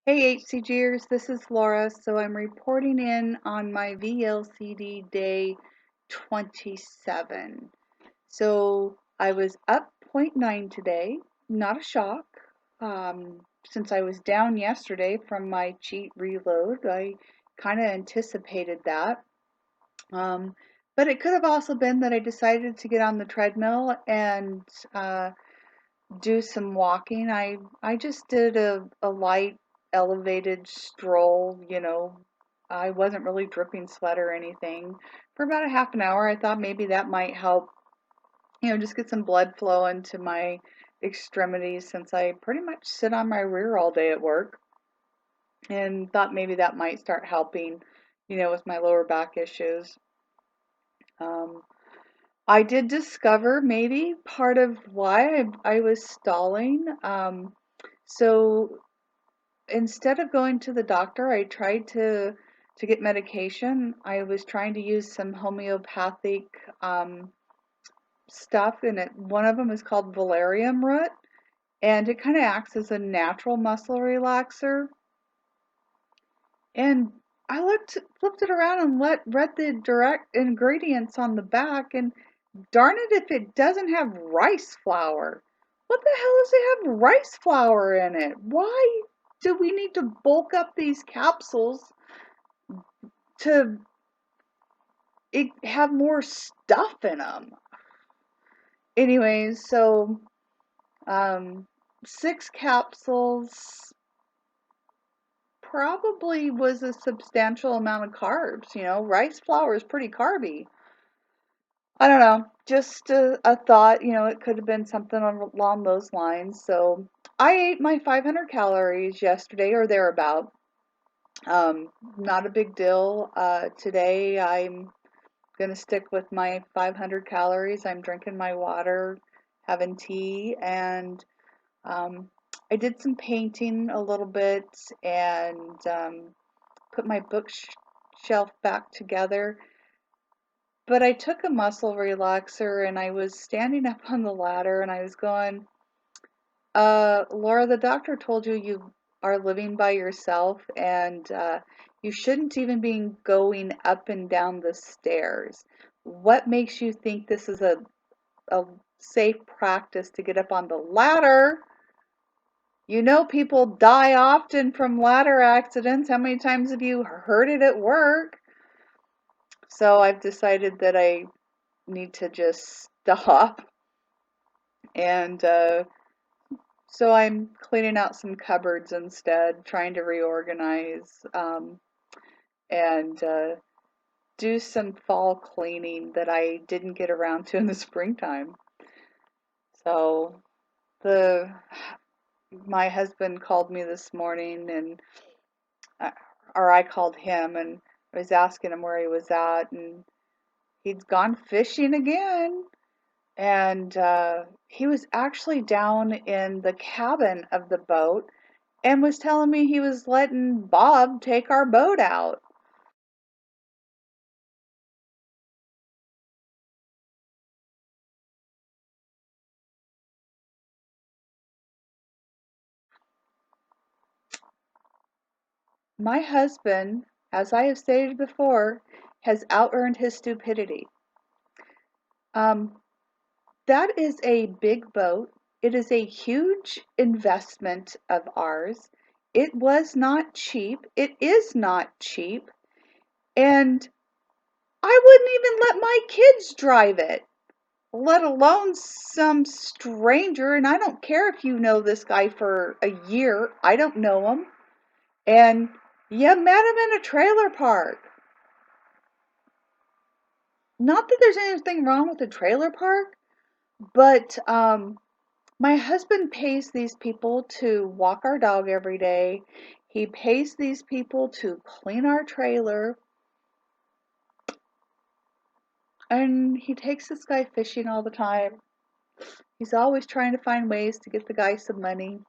Hey HCGers, this is Laura. So I'm reporting in on my VLCD day 27. So I was up zero point 0.9 today, not a shock. Since I was down yesterday from my cheat reload, I kind of anticipated that. Um, but it could have also been that I decided to get on the treadmill and do some walking. I just did a light elevated stroll. I wasn't really dripping sweat or anything for about a half an hour. I thought maybe that might help, just get some blood flow into my extremities since I pretty much sit on my rear all day at work, and thought maybe that might start helping, with my lower back issues. Um, I did discover maybe part of why I was stalling. So instead of going to the doctor, I tried to get medication. I was trying to use some homeopathic stuff, and one of them is called valerian root, and it kind of acts as a natural muscle relaxer. And I flipped it around and read the direct ingredients on the back, and darn it if it doesn't have rice flour. What the hell does it have rice flour in it? Why do we need to bulk up these capsules to have more stuff in them? Anyways, so um, 6 capsules probably was a substantial amount of carbs. Rice flour is pretty carby. I don't know, just a thought, it could have been something along those lines. So I ate my 500 calories yesterday or thereabout. Not a big deal. Today I'm gonna stick with my 500 calories. I'm drinking my water, having tea, and um, I did some painting a little bit and put my bookshelf back together. But I took a muscle relaxer and I was standing up on the ladder and I was going, Laura, the doctor told you are living by yourself and you shouldn't even be going up and down the stairs. What makes you think this is a safe practice to get up on the ladder? People die often from ladder accidents. How many times have you heard it at work? So I've decided that I need to just stop. And so I'm cleaning out some cupboards instead, trying to reorganize and do some fall cleaning that I didn't get around to in the springtime. So the my husband called me this morning, and uh, or I called him, and I was asking him where he was at, and he'd gone fishing again. And he was actually down in the cabin of the boat and was telling me he was letting Bob take our boat out. My husband, as I have stated before, has out-earned his stupidity. Um, that is a big boat. It is a huge investment of ours. It was not cheap. It is not cheap. And I wouldn't even let my kids drive it, let alone some stranger. And I don't care if you know this guy for a year. I don't know him. And you met him in a trailer park. Not that there's anything wrong with a trailer park, but my husband pays these people to walk our dog every day. He pays these people to clean our trailer. And he takes this guy fishing all the time. He's always trying to find ways to get the guy some money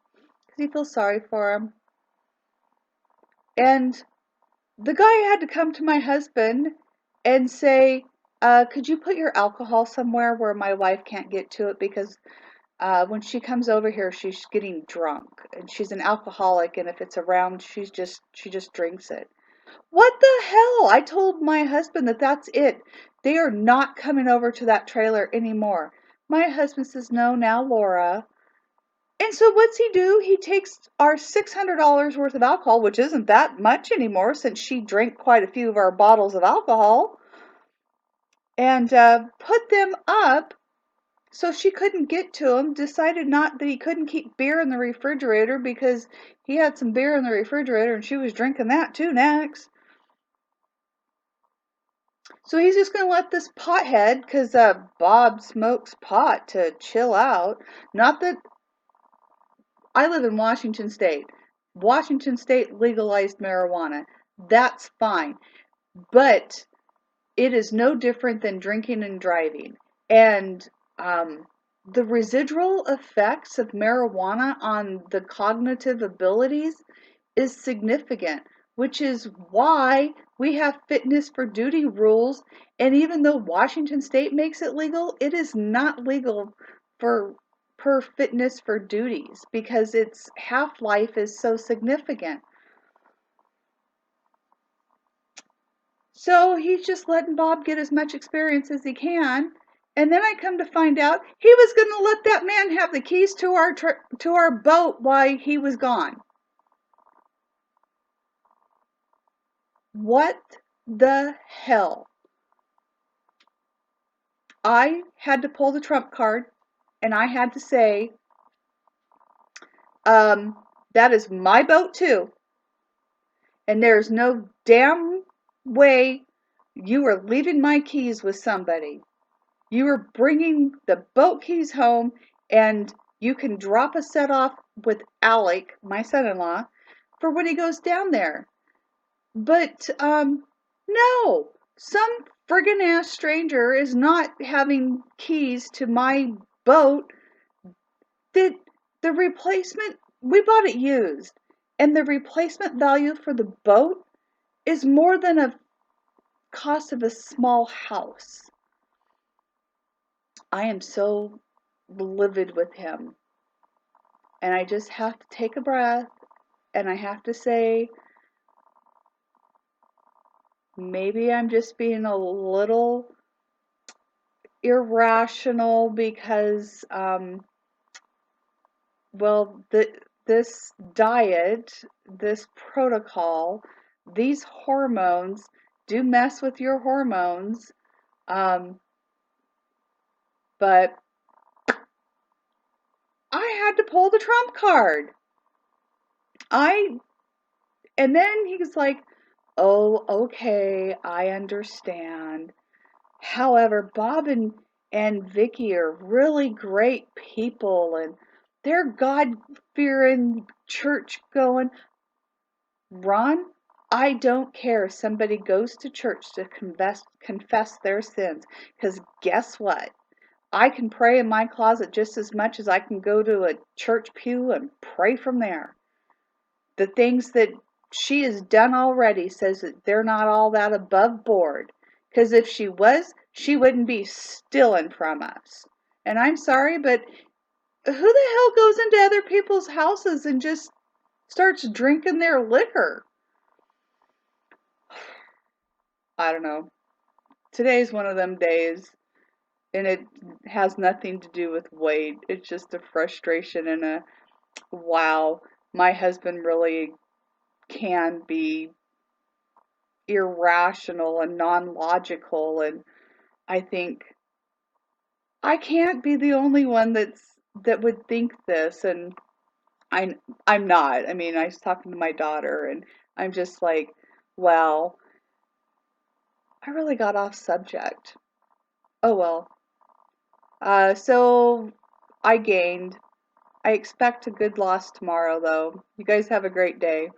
because he feels sorry for him. And the guy had to come to my husband and say, could you put your alcohol somewhere where my wife can't get to it because When she comes over here, she's getting drunk, and she's an alcoholic, and if it's around, she just drinks it. What the hell? I told my husband that that's it. They are not coming over to that trailer anymore. My husband says, "No, now, Laura." And so what's he do? He takes our $600 worth of alcohol, which isn't that much anymore since she drank quite a few of our bottles of alcohol, and put them up so she couldn't get to them. Decided not that he couldn't keep beer in the refrigerator because he had some beer in the refrigerator and she was drinking that too next. So he's just going to let this pothead, because Bob smokes pot to chill out. Not that I live in Washington State. Washington State legalized marijuana. That's fine. But it is no different than drinking and driving. And the residual effects of marijuana on the cognitive abilities is significant, which is why we have fitness for duty rules. And even though Washington State makes it legal, it is not legal for per fitness for duties because its half-life is so significant. So he's just letting Bob get as much experience as he can. And then I come to find out he was going to let that man have the keys to our boat while he was gone. What the hell? I had to pull the trump card and I had to say, that is my boat too. And there's no damn way you are leaving my keys with somebody. You are bringing the boat keys home, and you can drop a set off with Alec, my son-in-law, for when he goes down there. But, no, some friggin' ass stranger is not having keys to my boat. The, the replacement, we bought it used, and the replacement value for the boat is more than a cost of a small house. I am so livid with him. And I just have to take a breath and I have to say, maybe I'm just being a little irrational because, well, this diet, this protocol, these hormones do mess with your hormones. But I had to pull the trump card. And then he was like, "Oh, okay, I understand. However, Bob and Vicky are really great people and they're God-fearing, church-going." Ron, I don't care if somebody goes to church to confess their sins, because guess what? I can pray in my closet just as much as I can go to a church pew and pray from there. The things that she has done already says that they're not all that above board. Because if she was, she wouldn't be stealing from us. And I'm sorry, but who the hell goes into other people's houses and just starts drinking their liquor? I don't know. Today's one of them days, and it has nothing to do with weight. It's just a frustration and a wow, my husband really can be irrational and non-logical, and I think I can't be the only one that would think this, and I I'm not. I mean, I was talking to my daughter and I'm just like, well, I really got off subject. Oh well. So I gained. I expect a good loss tomorrow though. You guys have a great day.